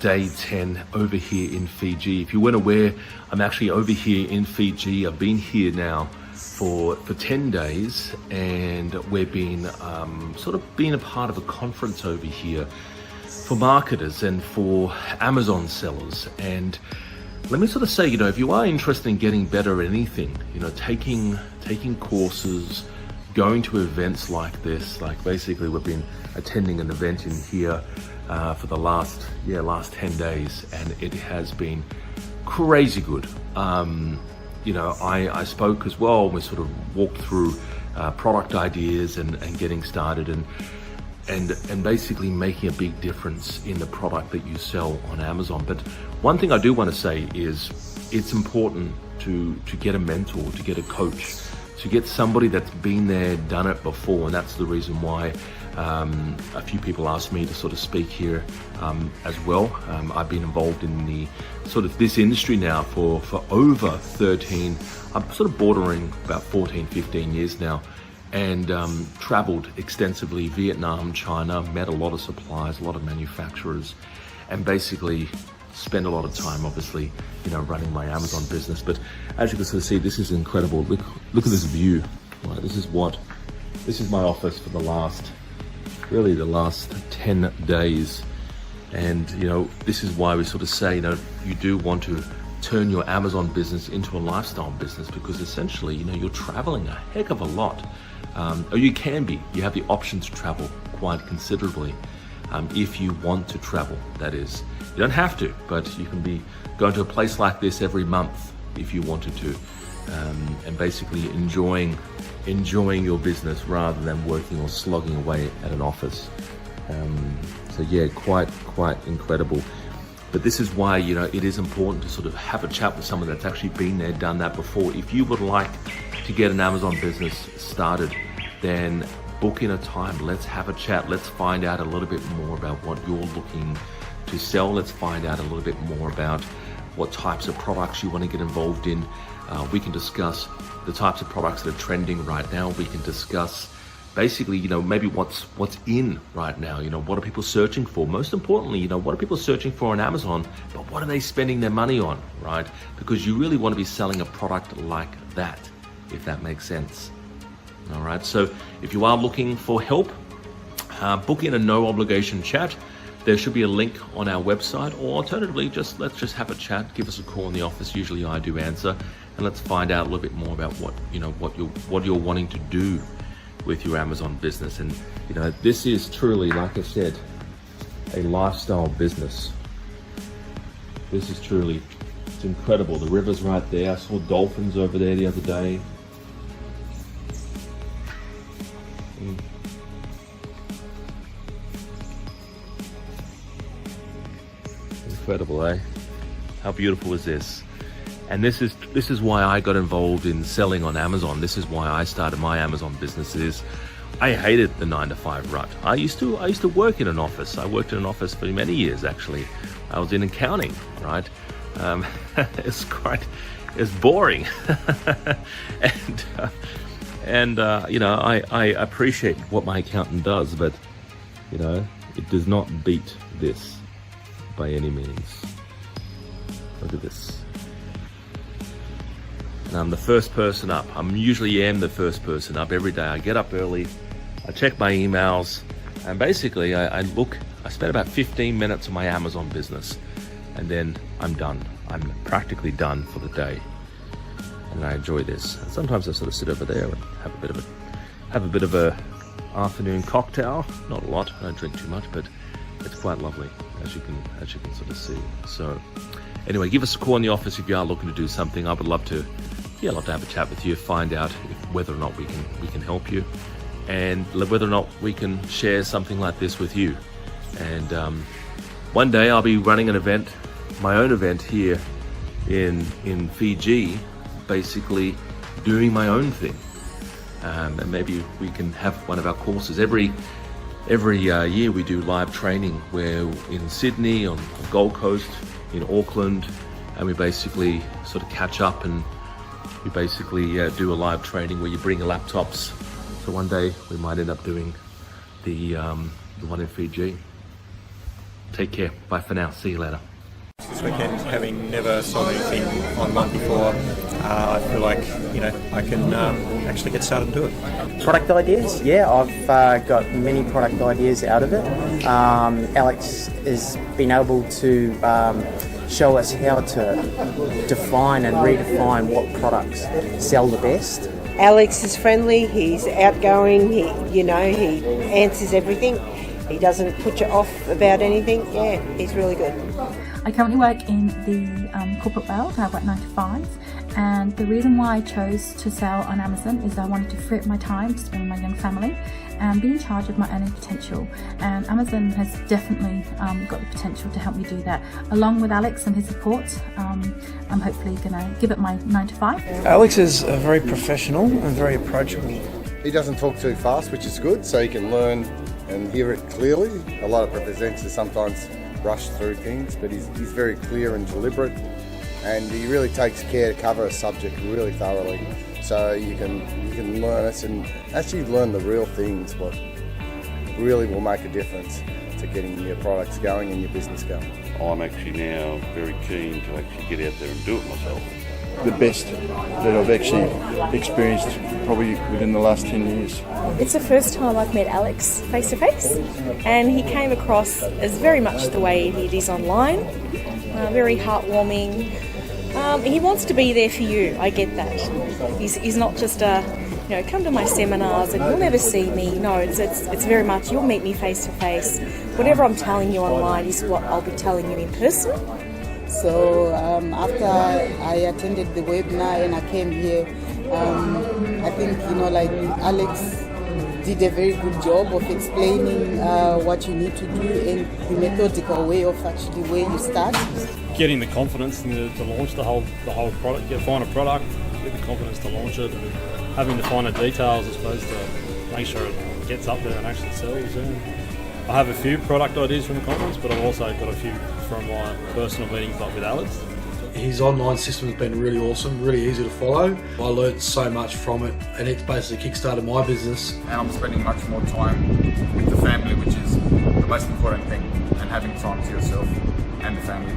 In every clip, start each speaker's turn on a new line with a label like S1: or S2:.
S1: day 10 over here in Fiji. If you weren't aware, I'm actually over here in Fiji. I've been here now for 10 days, and we've been sort of being a part of a conference over here for marketers and for Amazon sellers. And let me sort of say, if you are interested in getting better at anything, taking courses, going to events like this, like basically we've been attending an event in here for the last 10 days, and it has been crazy good. I spoke as well. We sort of walked through product ideas and getting started and basically making a big difference in the product that you sell on Amazon. But one thing I do want to say is it's important to get a mentor, to get a coach, to get somebody that's been there, done it before. And that's the reason why a few people asked me to sort of speak here as well. I've been involved in the sort of this industry now for over 13, I'm sort of bordering about 14, 15 years now, and traveled extensively, Vietnam, China, met a lot of suppliers, a lot of manufacturers, and basically spend a lot of time, obviously, running my Amazon business. But as you can sort of see, this is incredible. Look at this view. Right, this is my office for the last 10 days. And, this is why we sort of say, you do want to turn your Amazon business into a lifestyle business, because essentially, you're traveling a heck of a lot. Or you can be. You have the option to travel quite considerably. If you want to travel, that is. You don't have to, but you can be going to a place like this every month if you wanted to, and basically enjoying your business rather than working or slogging away at an office. So yeah, quite incredible. But this is why, it is important to sort of have a chat with someone that's actually been there, done that before. If you would like to get an Amazon business started, then book in a time. Let's have a chat. Let's find out a little bit more about what you're looking to sell. Let's find out a little bit more about what types of products you want to get involved in. We can discuss the types of products that are trending right now. We can discuss basically, maybe what's in right now. What are people searching for? Most importantly, what are people searching for on Amazon, but what are they spending their money on, right? Because you really want to be selling a product like that, if that makes sense. All right, so if you are looking for help, book in a no obligation chat. There should be a link on our website, or alternatively, let's just have a chat. Give us a call in the office. Usually I do answer, and let's find out a little bit more about what you're wanting to do with your Amazon business. And this is truly, like I said, a lifestyle business. This is truly, it's incredible. The river's right there. I saw dolphins over there the other day. Incredible, eh? How beautiful is this? And this is why I got involved in selling on Amazon. This is why I started my Amazon business. I hated the 9-to-5 rut. I used to work in an office. I worked in an office for many years, actually. I was in accounting, right? It's boring. I appreciate what my accountant does, but it does not beat this by any means. Look at this. And I'm the first person up. I usually am the first person up every day. I get up early, I check my emails, and basically I spend about 15 minutes on my Amazon business, and then I'm done. I'm practically done for the day. And I enjoy this. And sometimes I sort of sit over there and have a bit of a afternoon cocktail. Not a lot, I don't drink too much, but it's quite lovely, as you can sort of see. So anyway, give us a call in the office if you are looking to do something. I would love to have a chat with you, find out whether or not we can help you, and whether or not we can share something like this with you. And one day I'll be running an event, my own event here in Fiji, basically doing my own thing. And maybe we can have one of our courses. Every year we do live training where in Sydney, on the Gold Coast, in Auckland, and we basically sort of catch up, and we basically do a live training where you bring your laptops. So one day we might end up doing the one in Fiji. Take care. Bye for now. See you later.
S2: This weekend, having never sold anything online before, I feel like I can actually get started and do it.
S3: Product ideas, yeah, I've got many product ideas out of it. Alex has been able to show us how to define and redefine what products sell the best.
S4: Alex is friendly, he's outgoing, he answers everything. He doesn't put you off about anything. Yeah, he's really good.
S5: I currently work in the corporate world. I work 9 to 5, and the reason why I chose to sell on Amazon is I wanted to free up my time to spend with my young family and be in charge of my earning potential. And Amazon has definitely got the potential to help me do that. Along with Alex and his support, I'm hopefully going to give it my 9 to 5.
S6: Alex is very professional and very approachable.
S7: He doesn't talk too fast, which is good, so you can learn and hear it clearly. A lot of presenters sometimes rush through things, but he's very clear and deliberate, and he really takes care to cover a subject really thoroughly, so you can learn it and actually learn the real things, what really will make a difference to getting your products going and your business going.
S8: I'm actually now very keen to actually get out there and do it myself.
S9: The best that I've actually experienced probably within the last 10 years.
S10: It's the first time I've met Alex face to face, and he came across as very much the way it is online, very heartwarming. He wants to be there for you, I get that. He's not just come to my seminars and you'll never see me. No, it's very much you'll meet me face to face. Whatever I'm telling you online is what I'll be telling you in person.
S11: So after I attended the webinar and I came here, I think Alex did a very good job of explaining what you need to do and the methodical way of actually where you start.
S12: Getting the confidence to launch the whole product, find a product, get the confidence to launch it, and having the finer details, I suppose, to make sure it gets up there and actually sells. I have a few product ideas from the conference, but I've also got a few from my personal meetings like with Alex.
S6: His online system has been really awesome, really easy to follow. I learned so much from it, and it's basically kickstarted my business.
S13: And I'm spending much more time with the family, which is the most important thing, and having time to yourself and the family.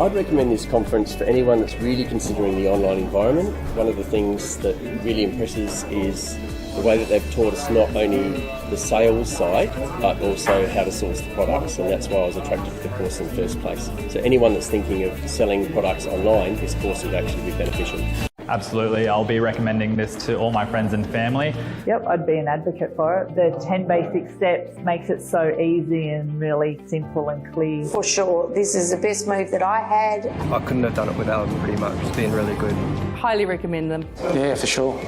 S14: I'd recommend this conference for anyone that's really considering the online environment. One of the things that really impresses is the way that they've taught us not only the sales side, but also how to source the products, and that's why I was attracted to the course in the first place. So anyone that's thinking of selling products online, this course would actually be beneficial.
S15: Absolutely, I'll be recommending this to all my friends and family.
S16: Yep, I'd be an advocate for it. The 10 basic steps makes it so easy and really simple and clear.
S4: For sure, this is the best move that I had.
S6: I couldn't have done it without him pretty much. It's been really good.
S17: Highly recommend them.
S18: Yeah, for sure.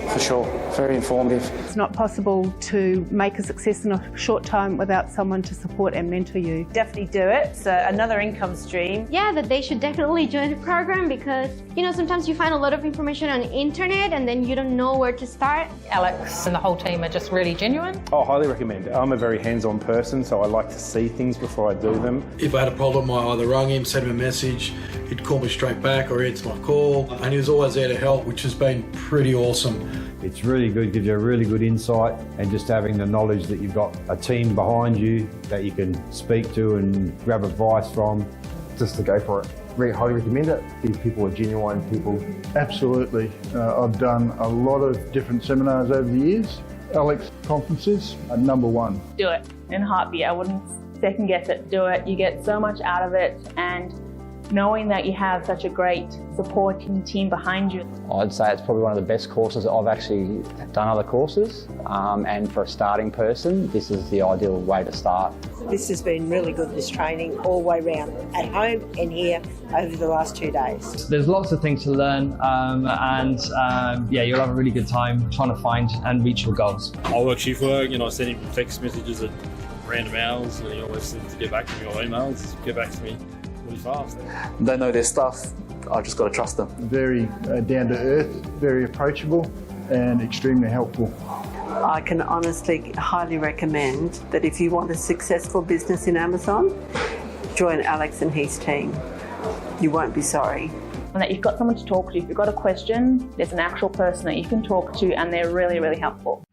S18: Very informative.
S19: It's not possible to make a success in a short time without someone to support and mentor you.
S17: Definitely do it. It's another income stream.
S20: Yeah, that they should definitely join the program because, sometimes you find a lot of information on the internet and then you don't know where to start.
S17: Alex and the whole team are just really genuine.
S21: Oh, highly recommend. I'm a very hands-on person, so I like to see things before I do them.
S6: If I had a problem, I either rang him, sent him a message, he'd call me straight back or he'd answer my call, and he was always there to help, which has been pretty awesome.
S22: It's really good, gives you a really good insight, and just having the knowledge that you've got a team behind you that you can speak to and grab advice from.
S9: Just to go for it. Really highly recommend it. These people are genuine people.
S23: Absolutely. I've done a lot of different seminars over the years. Alex conferences are number one.
S10: Do it in a heartbeat. I wouldn't second guess it. Do it. You get so much out of it, and knowing that you have such a great supporting team behind you.
S24: I'd say it's probably one of the best courses. I've actually done other courses, and for a starting person, this is the ideal way to start.
S4: This has been really good, this training, all the way around, at home and here over the last 2 days.
S25: There's lots of things to learn, and you'll have a really good time trying to find and reach your goals.
S12: I work shift work, I send him text messages at random hours, and he always seems to get back to me, or emails, get back to me really fast.
S18: They know their stuff. I just got to trust them.
S23: Very down to earth, very approachable, and extremely helpful.
S26: I can honestly highly recommend that if you want a successful business in Amazon, join Alex and his team. You won't be sorry.
S10: And that you've got someone to talk to. If you've got a question, there's an actual person that you can talk to, and they're really, really helpful.